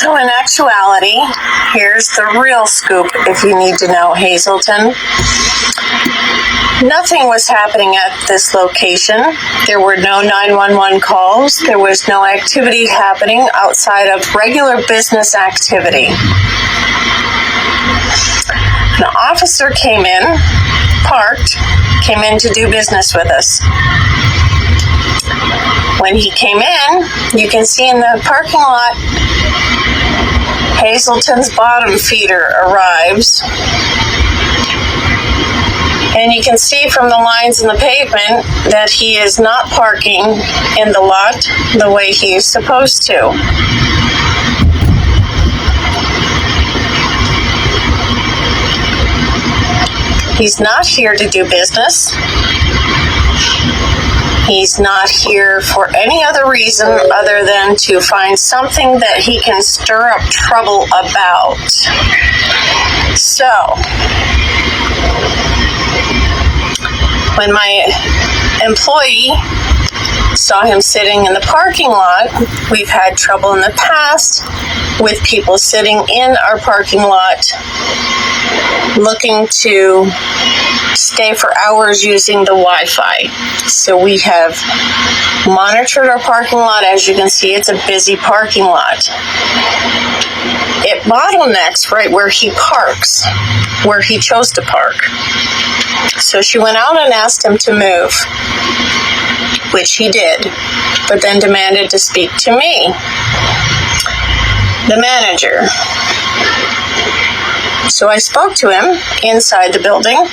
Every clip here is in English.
So in actuality, here's the real scoop if you need to know Hazleton. Nothing was happening at this location. There were no 911 calls. There was no activity happening outside of regular business activity. An officer came in to do business with us. When he came in, you can see in the parking lot, Hazleton's bottom feeder arrives. And you can see from the lines in the pavement that he is not parking in the lot the way he is supposed to. He's not here to do business. He's not here for any other reason other than to find something that he can stir up trouble about. So, when my employee saw him sitting in the parking lot, we've had trouble in the past with people sitting in our parking lot looking to stay for hours using the Wi-Fi. So we have monitored our parking lot. As you can see, it's a busy parking lot. It bottlenecks right where he parks, where he chose to park. So she went out and asked him to move, which he did, but then demanded to speak to me, the manager. So I spoke to him inside the building,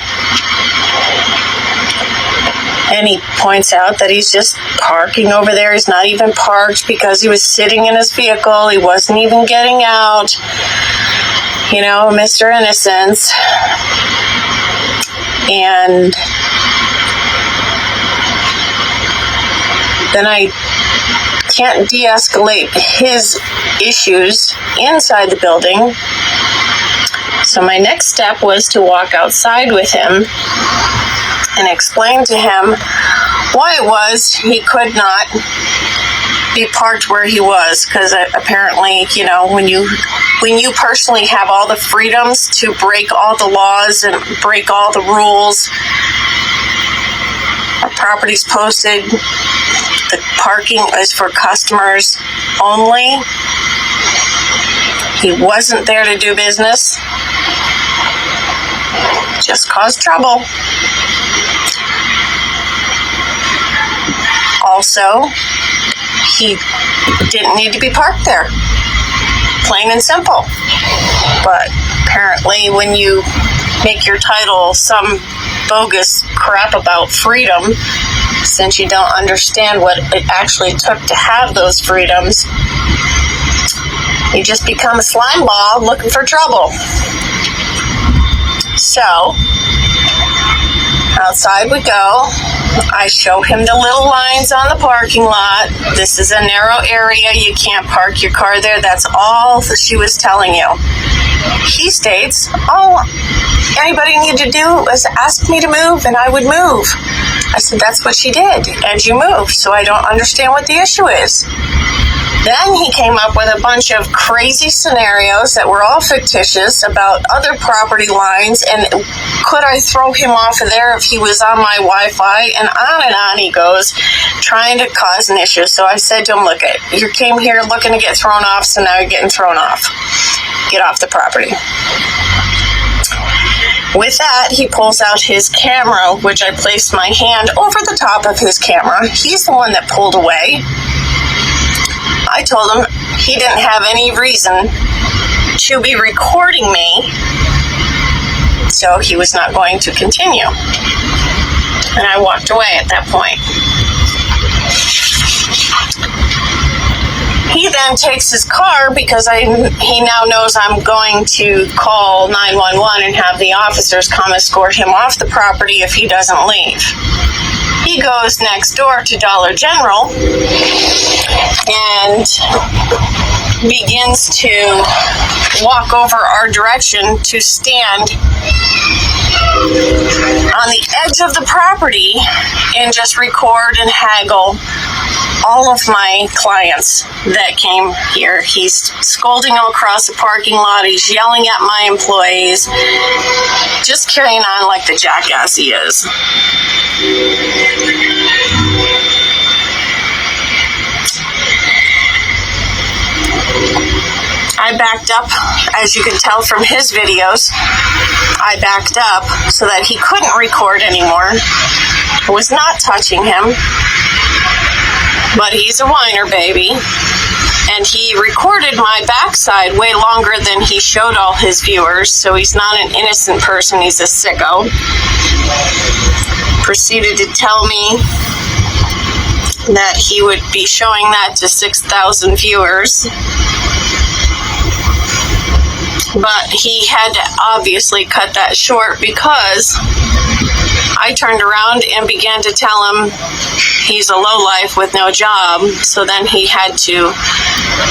and he points out that he's just parking over there. He's not even parked because he was sitting in his vehicle. He wasn't even getting out. You know, Mr. Innocence. And then I can't de-escalate his issues inside the building. So my next step was to walk outside with him and explain to him why it was he could not be parked where he was, because apparently, you know, when you personally have all the freedoms to break all the laws and break all the rules, our property's posted, the parking is for customers only. He wasn't there to do business, just caused trouble. Also, he didn't need to be parked there, plain and simple. But apparently when you make your title some bogus crap about freedom, since you don't understand what it actually took to have those freedoms, you just become a slime ball looking for trouble. So, outside we go. I show him the little lines on the parking lot. This is a narrow area. You can't park your car there. That's all that she was telling you. He states, all anybody needed to do was ask me to move and I would move. I said, that's what she did, and you moved, so I don't understand what the issue is. Then he came up with a bunch of crazy scenarios that were all fictitious about other property lines, and could I throw him off of there if he was on my Wi-Fi, and on he goes, trying to cause an issue. So I said to him, look, you came here looking to get thrown off, so now you're getting thrown off. Get off the property. With that, he pulls out his camera, which I placed my hand over the top of his camera. He's the one that pulled away. I told him he didn't have any reason to be recording me, so he was not going to continue. And I walked away at that point. He then takes his car because he now knows I'm going to call 911 and have the officers come escort him off the property if he doesn't leave. He goes next door to Dollar General and begins to walk over our direction to stand on the edge of the property and just record and haggle all of my clients that came here. He's scolding them across the parking lot. He's yelling at my employees. Just carrying on like the jackass he is. I backed up, as you can tell from his videos. I backed up so that he couldn't record anymore. I was not touching him, but he's a whiner, baby. And he recorded my backside way longer than he showed all his viewers, so he's not an innocent person, he's a sicko. Proceeded to tell me that he would be showing that to 6,000 viewers. But he had to obviously cut that short because I turned around and began to tell him he's a lowlife with no job. So then he had to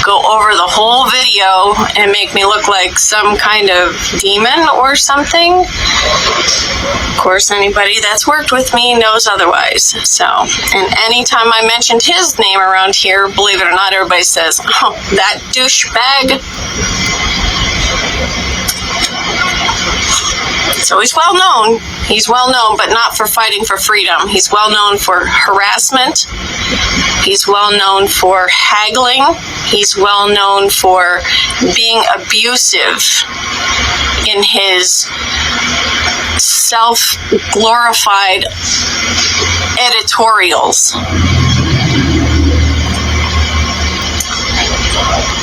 go over the whole video and make me look like some kind of demon or something. Of course, anybody that's worked with me knows otherwise. So, and anytime I mentioned his name around here, believe it or not, everybody says, "Oh, that douchebag." So he's well known. He's well known, but not for fighting for freedom. He's well known for harassment. He's well known for haggling. He's well known for being abusive in his self-glorified editorials.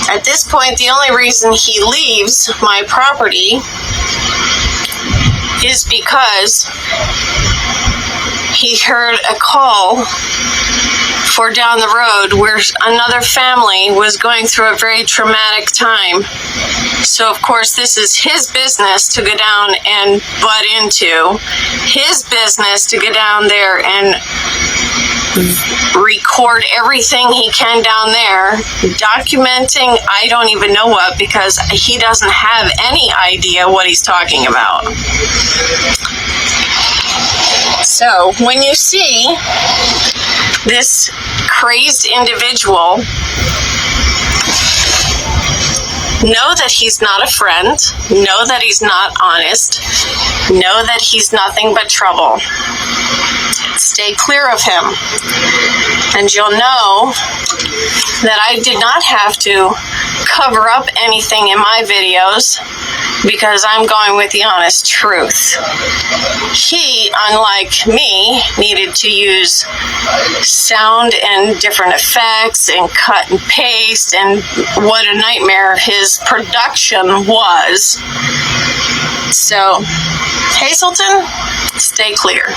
At this point, the only reason he leaves my property is because he heard a call for down the road where another family was going through a very traumatic time. So, of course, this is his business to go down and butt into. His business to go down there and record everything he can down there, documenting I don't even know what, because he doesn't have any idea what he's talking about. So when you see this crazed individual, know that he's not a friend, know that he's not honest, know that he's nothing but trouble. Stay clear of him, and you'll know that I did not have to cover up anything in my videos because I'm going with the honest truth. He, unlike me, needed to use sound and different effects and cut and paste, and what a nightmare his production was. So, Hazelton, stay clear.